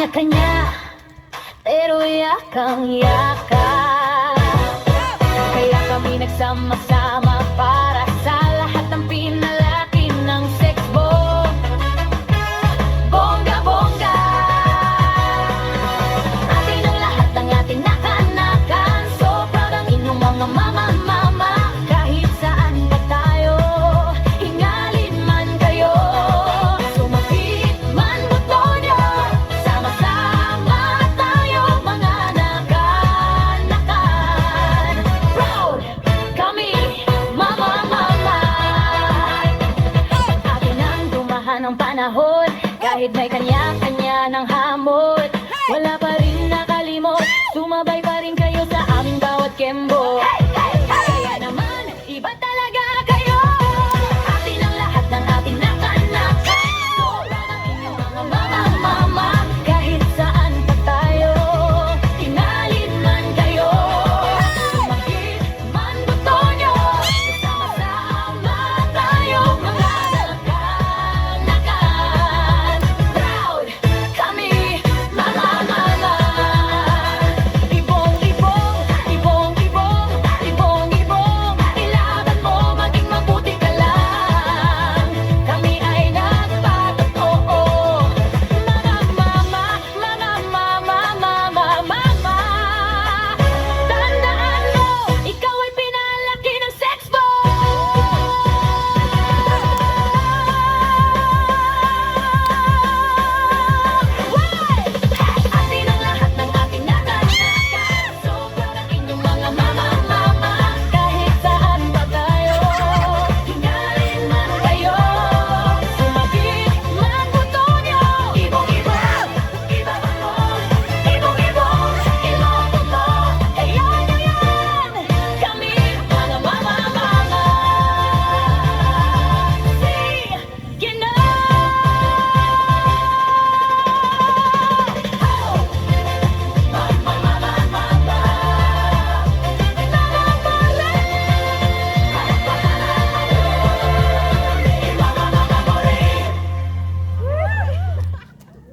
kanya-kanya, pero yakang-yaka. Kaya kami nagsama-sama para sa lahat ng pinalaki ng sex bomb. Bongga-bongga, atin ang lahat ng ating nakanakan. So proud ang inyong mga mama-mama. Kahit saan pa tayo, hingalin man kayo. Sumapit man buto nyo, sama-sama tayo mga nakanakan. Proud kami, mama-mama. Atin ang dumahan ng panahon, kahit may kanya-kanya ng hamon. Wala